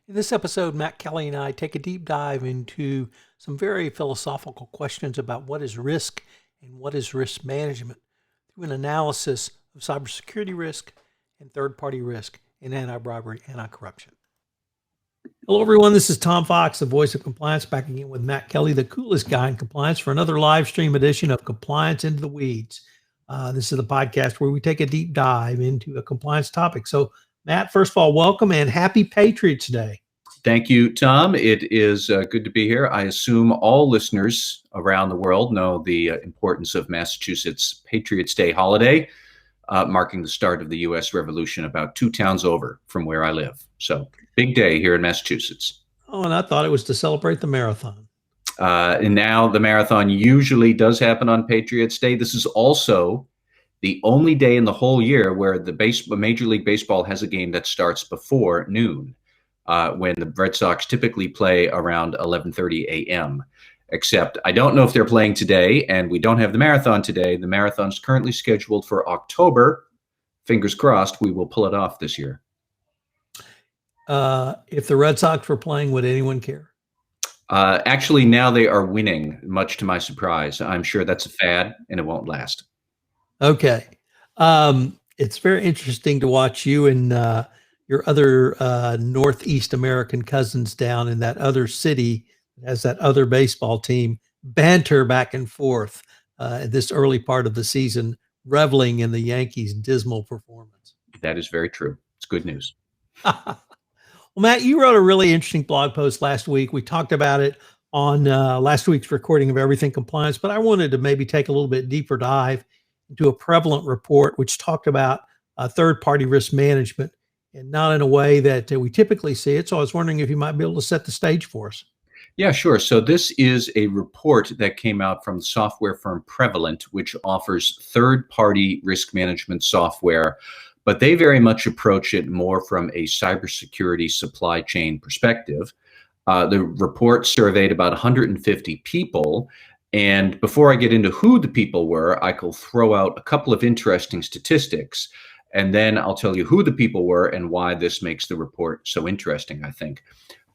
In this episode, Matt Kelly and I take a deep dive into some very philosophical questions about what is risk and what is risk management through an analysis of cybersecurity risk and third-party risk in anti-bribery, anti-corruption. Hello, everyone. This is Tom Fox, the voice of compliance, back again with Matt Kelly, the coolest guy in compliance, for another live stream edition of Compliance Into the Weeds. This is the podcast where we take a deep dive into a compliance topic. So, Matt, first of all, welcome and happy Patriots Day. Thank you, Tom. It is good to be here. I assume all listeners around the world know the importance of Massachusetts Patriots Day holiday, marking the start of the U.S. Revolution about 2 towns over from where I live. So, big day here in Massachusetts. Oh, and I thought it was to celebrate the marathon. And now the marathon usually does happen on Patriots Day. This is also the only day in the whole year where the Major League Baseball has a game that starts before noon, when the Red Sox typically play around 11:30 a.m. Except I don't know if they're playing today, and we don't have the marathon today. The marathon's currently scheduled for October. Fingers crossed we will pull it off this year. If the Red Sox were playing, would anyone care? Actually, now they are winning, much to my surprise. I'm sure that's a fad, and it won't last. Okay. It's very interesting to watch you and your other Northeast American cousins down in that other city that has that other baseball team banter back and forth at this early part of the season, reveling in the Yankees' dismal performance. That is very true. It's good news. Well, Matt, you wrote a really interesting blog post last week. We talked about it on last week's recording of Everything Compliance, but I wanted to maybe take a little bit deeper dive into a prevalent report which talked about third-party risk management, and not in a way that we typically see it. So I was wondering if you might be able to set the stage for us. Yeah, sure. So this is a report that came out from the software firm Prevalent, which offers third-party risk management software, but they very much approach it more from a cybersecurity supply chain perspective. The report surveyed about 150 people. And before I get into who the people were, I will throw out a couple of interesting statistics, and then I'll tell you who the people were and why this makes the report so interesting, I think.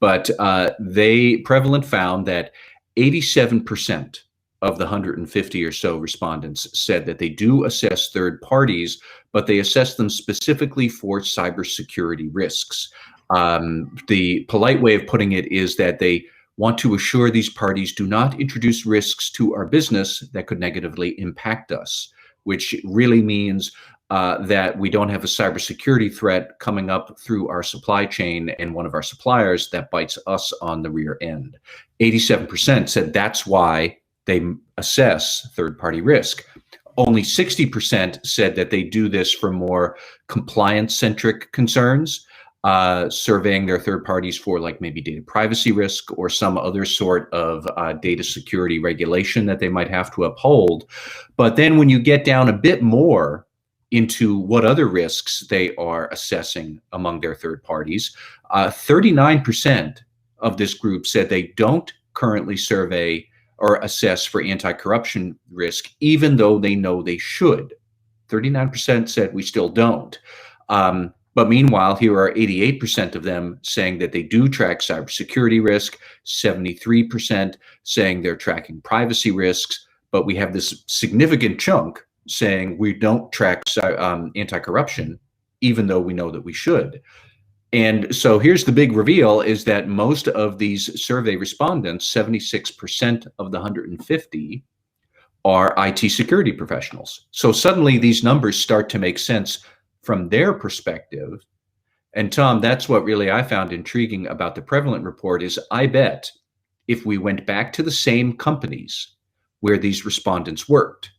But Prevalent found that 87% of the 150 or so respondents said that they do assess third parties, but they assess them specifically for cybersecurity risks. The polite way of putting it is that they want to assure these parties do not introduce risks to our business that could negatively impact us, which really means that we don't have a cybersecurity threat coming up through our supply chain and one of our suppliers that bites us on the rear end. 87% said that's why they assess third-party risk. Only 60% said that they do this for more compliance-centric concerns, surveying their third parties for like maybe data privacy risk or some other sort of data security regulation that they might have to uphold. But then when you get down a bit more into what other risks they are assessing among their third parties, 39% of this group said they don't currently survey or assess for anti-corruption risk, even though they know they should. 39% said we still don't. But meanwhile, here are 88% of them saying that they do track cybersecurity risk, 73% saying they're tracking privacy risks, but we have this significant chunk saying we don't track anti-corruption, even though we know that we should. And so here's the big reveal, is that most of these survey respondents, 76% of the 150, are IT security professionals. So suddenly these numbers start to make sense from their perspective. And Tom, that's what really I found intriguing about the Prevalent report is I bet if we went back to the same companies where these respondents worked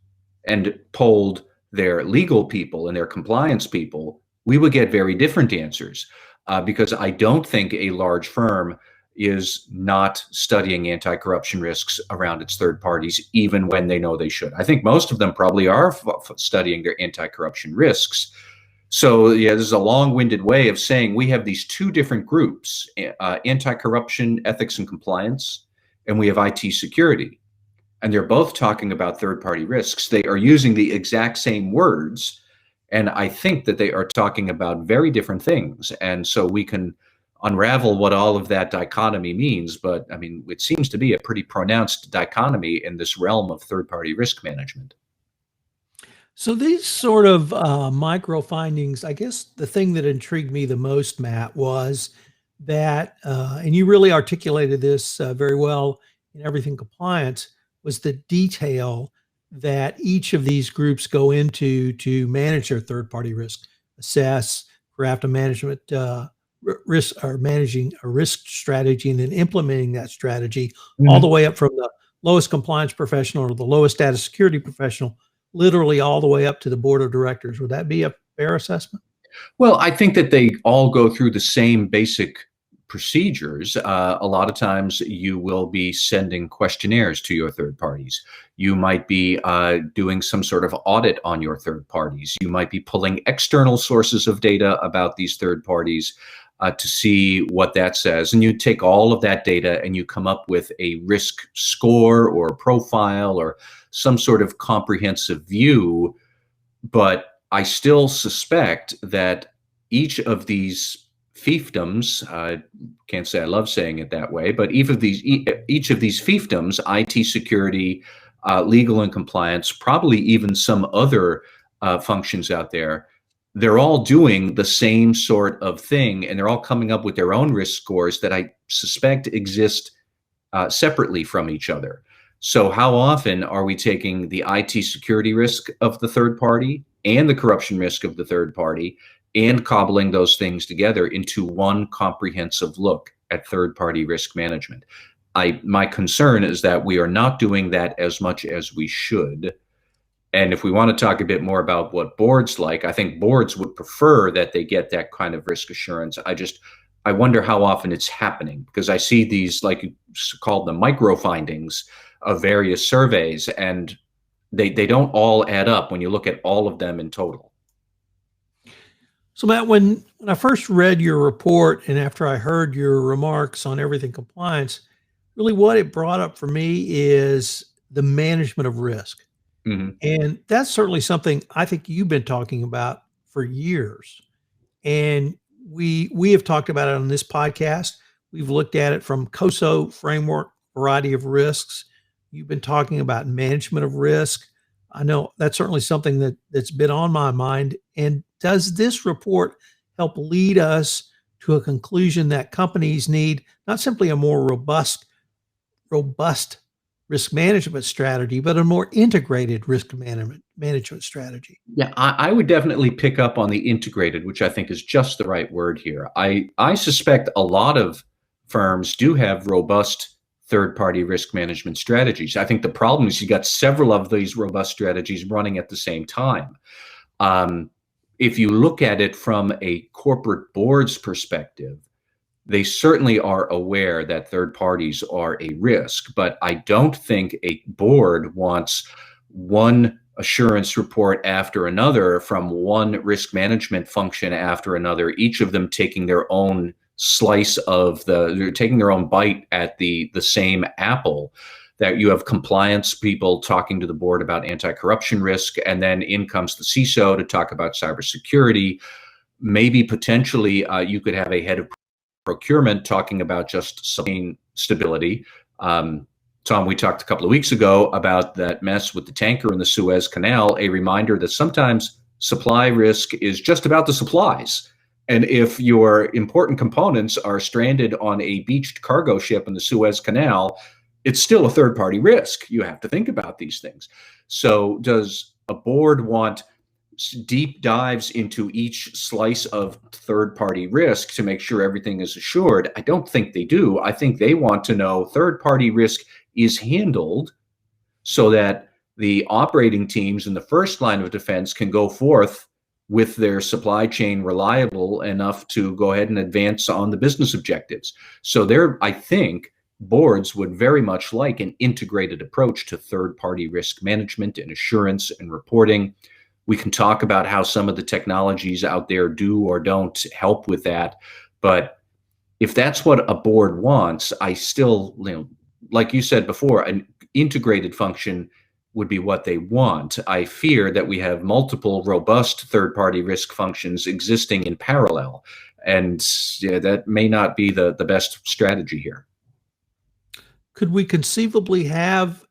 and polled their legal people and their compliance people, we would get very different answers. Because I don't think a large firm is not studying anti-corruption risks around its third parties, even when they know they should. I think most of them probably are studying their anti-corruption risks. So yeah, this is a long-winded way of saying we have these two different groups, anti-corruption, ethics and compliance, and we have IT security. And they're both talking about third-party risks. They are using the exact same words, and I think that they are talking about very different things. And so we can unravel what all of that dichotomy means. But I mean, it seems to be a pretty pronounced dichotomy in this realm of third-party risk management. So these sort of micro findings, I guess the thing that intrigued me the most, Matt, was that, and you really articulated this very well in Everything Compliance, was the detail that each of these groups go into to manage their third-party risk, assess, craft a management risk, or managing a risk strategy, and then implementing that strategy, all the way up from the lowest compliance professional or the lowest data security professional, literally all the way up to the board of directors. Would that be a fair assessment? Well, I think that they all go through the same basic procedures. A lot of times you will be sending questionnaires to your third parties. You might be doing some sort of audit on your third parties. You might be pulling external sources of data about these third parties to see what that says. And you take all of that data and you come up with a risk score or profile or some sort of comprehensive view. But I still suspect that each of these fiefdoms, can't say I love saying it that way, but each of these fiefdoms, IT security, legal and compliance, probably even some other functions out there, they're all doing the same sort of thing, and they're all coming up with their own risk scores that I suspect exist separately from each other. So how often are we taking the IT security risk of the third party and the corruption risk of the third party and cobbling those things together into one comprehensive look at third-party risk management? My concern is that we are not doing that as much as we should. And if we want to talk a bit more about what boards like, I think boards would prefer that they get that kind of risk assurance. I wonder how often it's happening, because I see these, like you called them, micro findings of various surveys, and they don't all add up when you look at all of them in total. So Matt, when I first read your report and after I heard your remarks on Everything Compliance, really what it brought up for me is the management of risk. Mm-hmm. And that's certainly something I think you've been talking about for years. And we have talked about it on this podcast. We've looked at it from COSO framework, variety of risks. You've been talking about management of risk. I know that's certainly something that's been on my mind. And does this report help lead us to a conclusion that companies need not simply a more robust risk management strategy, but a more integrated risk management strategy? Yeah, I would definitely pick up on the integrated, which I think is just the right word here. I suspect a lot of firms do have robust third-party risk management strategies. I think the problem is you got several of these robust strategies running at the same time. If you look at it from a corporate board's perspective, they certainly are aware that third parties are a risk, but I don't think a board wants one assurance report after another from one risk management function after another, each of them taking their own slice of they're taking their own bite at the same apple. That you have compliance people talking to the board about anti-corruption risk, and then in comes the CISO to talk about cybersecurity. Maybe potentially you could have a head of procurement talking about just supply chain stability. Tom, we talked a couple of weeks ago about that mess with the tanker in the Suez Canal, a reminder that sometimes supply risk is just about the supplies. And if your important components are stranded on a beached cargo ship in the Suez Canal, it's still a third-party risk. You have to think about these things. So does a board want deep dives into each slice of third-party risk to make sure everything is assured? I don't think they do. I think they want to know third-party risk is handled so that the operating teams in the first line of defense can go forth with their supply chain reliable enough to go ahead and advance on the business objectives. So I think boards would very much like an integrated approach to third-party risk management and assurance and reporting. We can talk about how some of the technologies out there do or don't help with that. But if that's what a board wants, I still, like you said before, an integrated function would be what they want. I fear that we have multiple robust third-party risk functions existing in parallel. And yeah, that may not be the best strategy here. Could we conceivably have,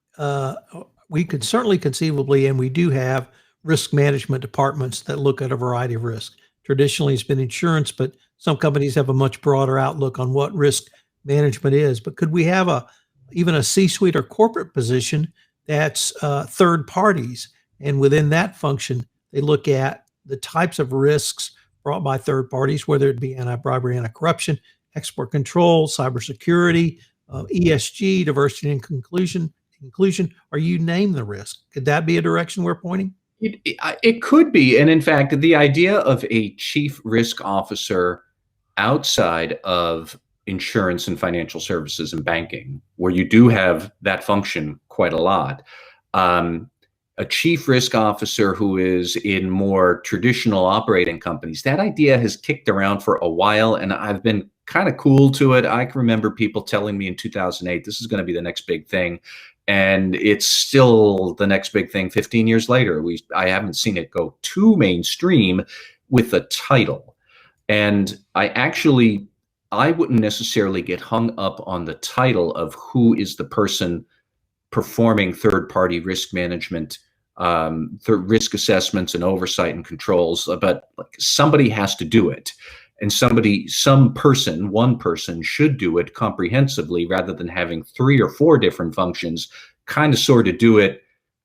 we could certainly conceivably, and we do have risk management departments that look at a variety of risks. Traditionally, it's been insurance, but some companies have a much broader outlook on what risk management is. But could we have even a C-suite or corporate position that's third parties, and within that function, they look at the types of risks brought by third parties, whether it be anti-bribery, anti-corruption, export control, cybersecurity, ESG, diversity and inclusion, or you name the risk. Could that be a direction we're pointing? It could be. And in fact, the idea of a chief risk officer outside of insurance and financial services and banking, where you do have that function quite a lot, a chief risk officer who is in more traditional operating companies, that idea has kicked around for a while, and I've been kind of cool to it. I can remember people telling me in 2008, this is going to be the next big thing. And it's still the next big thing 15 years later. I haven't seen it go too mainstream with the title. And I wouldn't necessarily get hung up on the title of who is the person performing third-party risk management, risk assessments and oversight and controls, but like somebody has to do it. And one person should do it comprehensively rather than having 3 or 4 different functions kind of sort of do it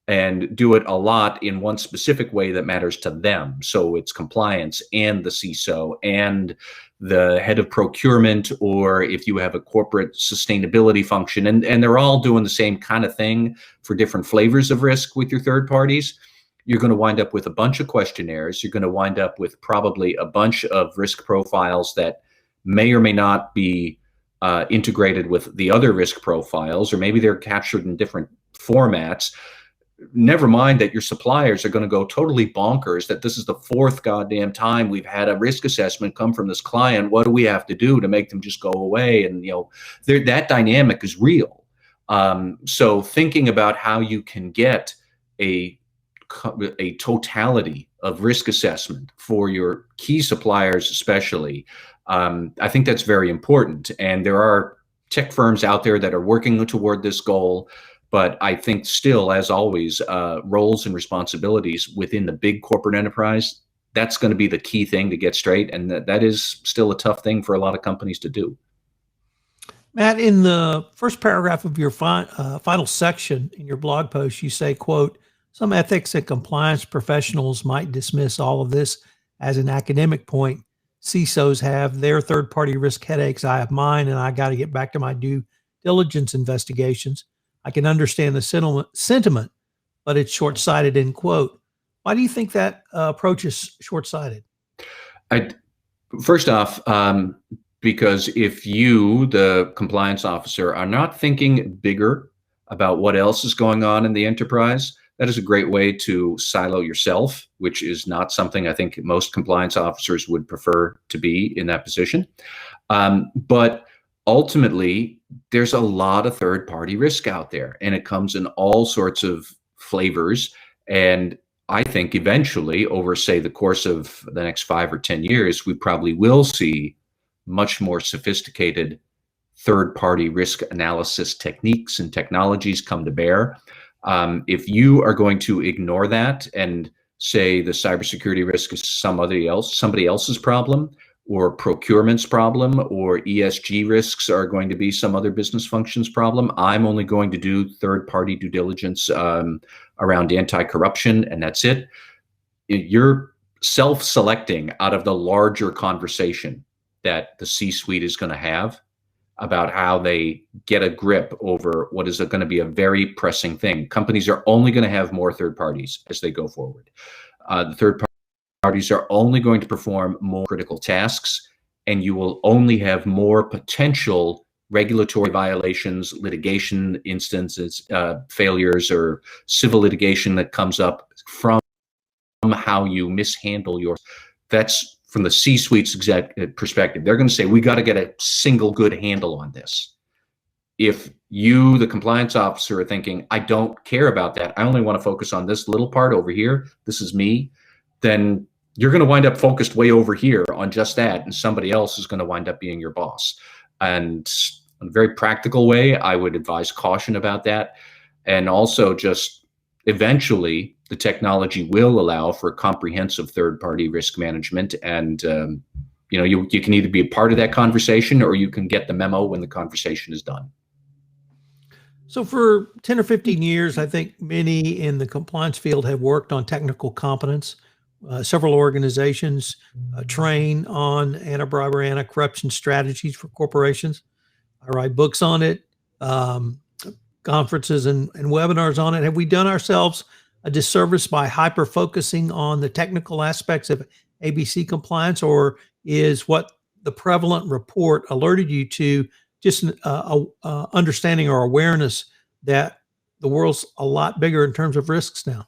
and do it a lot in one specific way that matters to them. So it's compliance and the CISO and the head of procurement, or if you have a corporate sustainability function, and they're all doing the same kind of thing for different flavors of risk with your third parties. You're going to wind up with a bunch of questionnaires. You're going to wind up with probably a bunch of risk profiles that may or may not be integrated with the other risk profiles, or maybe they're captured in different formats. Never mind that your suppliers are going to go totally bonkers that this is the 4th goddamn time we've had a risk assessment come from this client. What do we have to do to make them just go away? And, that dynamic is real. So thinking about how you can get a totality of risk assessment for your key suppliers, especially, I think that's very important. And there are tech firms out there that are working toward this goal. But I think still, as always, roles and responsibilities within the big corporate enterprise, that's going to be the key thing to get straight. And that is still a tough thing for a lot of companies to do. Matt, in the first paragraph of your final section in your blog post, you say, quote, some ethics and compliance professionals might dismiss all of this as an academic point. CISOs have their third-party risk headaches. I have mine, and I got to get back to my due diligence investigations. I can understand the sentiment, but it's short-sighted, end quote. Why do you think that approach is short-sighted? First off, because if you, the compliance officer, are not thinking bigger about what else is going on in the enterprise, that is a great way to silo yourself, which is not something I think most compliance officers would prefer to be in that position. But ultimately, there's a lot of third-party risk out there, and it comes in all sorts of flavors. And I think eventually, over, say, the course of the next 5 or 10 years, we probably will see much more sophisticated third-party risk analysis techniques and technologies come to bear. If you are going to ignore that and say the cybersecurity risk is somebody else's problem, or procurement's problem, or ESG risks are going to be some other business function's problem, I'm only going to do third-party due diligence around anti-corruption, and that's it. You're self-selecting out of the larger conversation that the C-suite is going to have about how they get a grip over what is going to be a very pressing thing. Companies are only going to have more third parties as they go forward. The third parties are only going to perform more critical tasks, and you will only have more potential regulatory violations, litigation instances, failures, or civil litigation that comes up from how you mishandle your. That's from the C-suite's perspective. They're going to say, we got to get a single good handle on this. If you, the compliance officer, are thinking, I don't care about that, I only want to focus on this little part over here, this is me, then you're going to wind up focused way over here on just that, and somebody else is going to wind up being your boss. And in a very practical way, I would advise caution about that. And also just eventually the technology will allow for comprehensive third-party risk management. And, you can either be a part of that conversation or you can get the memo when the conversation is done. So for 10 or 15 years, I think many in the compliance field have worked on technical competence. Several organizations train on anti-bribery, anti-corruption strategies for corporations. I write books on it, conferences and webinars on it. Have we done ourselves a disservice by hyper-focusing on the technical aspects of ABC compliance, or is what the prevalent report alerted you to just an understanding or awareness that the world's a lot bigger in terms of risks now?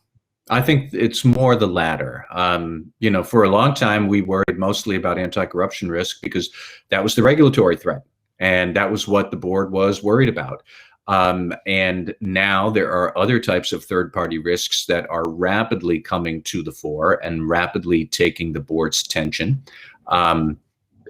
I think it's more the latter. For a long time, we worried mostly about anti-corruption risk because that was the regulatory threat, and that was what the board was worried about. And now there are other types of third-party risks that are rapidly coming to the fore and rapidly taking the board's attention.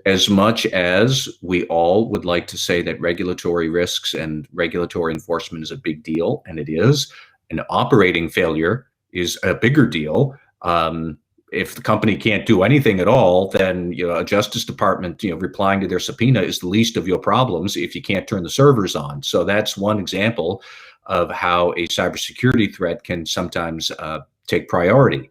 As much as we all would like to say that regulatory risks and regulatory enforcement is a big deal, and it is, an operating failure is a bigger deal. If the company can't do anything at all, then a Justice Department replying to their subpoena is the least of your problems if you can't turn the servers on. So that's one example of how a cybersecurity threat can sometimes take priority,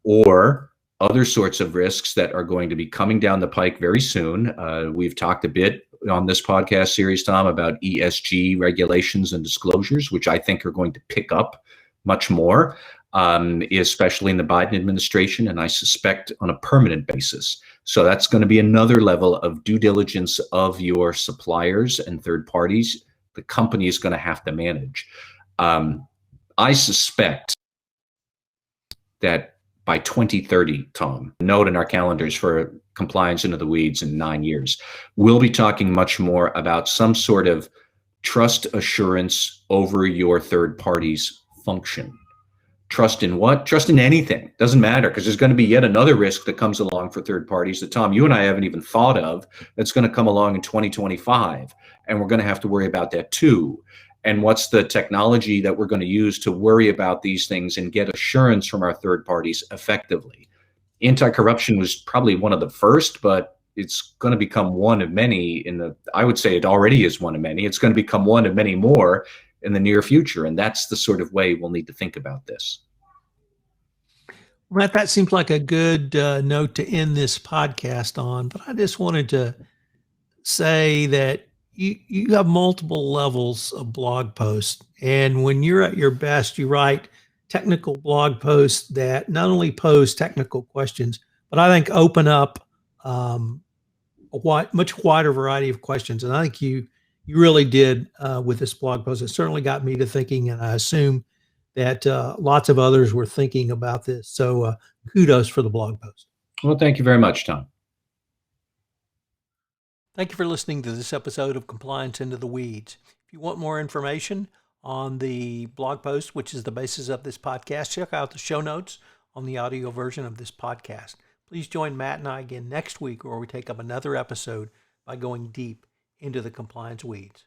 or other sorts of risks that are going to be coming down the pike very soon. We've talked a bit on this podcast series, Tom, about ESG regulations and disclosures, which I think are going to pick up much more, especially in the Biden administration, and I suspect on a permanent basis. So that's going to be another level of due diligence of your suppliers and third parties the company is going to have to manage. I suspect that by 2030, Tom, note in our calendars for compliance into the weeds in 9 years, we'll be talking much more about some sort of trust assurance over your third party's function. Trust in what? Trust in anything. Doesn't matter, because there's going to be yet another risk that comes along for third parties that, Tom, you and I haven't even thought of, that's going to come along in 2025. And we're going to have to worry about that too. And what's the technology that we're going to use to worry about these things and get assurance from our third parties effectively? Anti-corruption was probably one of the first, but it's going to become one of many I would say it already is one of many. It's going to become one of many more in the near future. And that's the sort of way we'll need to think about this. Matt, that seems like a good note to end this podcast on, but I just wanted to say that you have multiple levels of blog posts. And when you're at your best, you write technical blog posts that not only pose technical questions, but I think open up a much wider variety of questions. And I think you really did with this blog post. It certainly got me to thinking, and I assume that lots of others were thinking about this. So kudos for the blog post. Well, thank you very much, Tom. Thank you for listening to this episode of Compliance Into the Weeds. If you want more information on the blog post, which is the basis of this podcast, check out the show notes on the audio version of this podcast. Please join Matt and I again next week, where we take up another episode by going deep into the compliance weeds.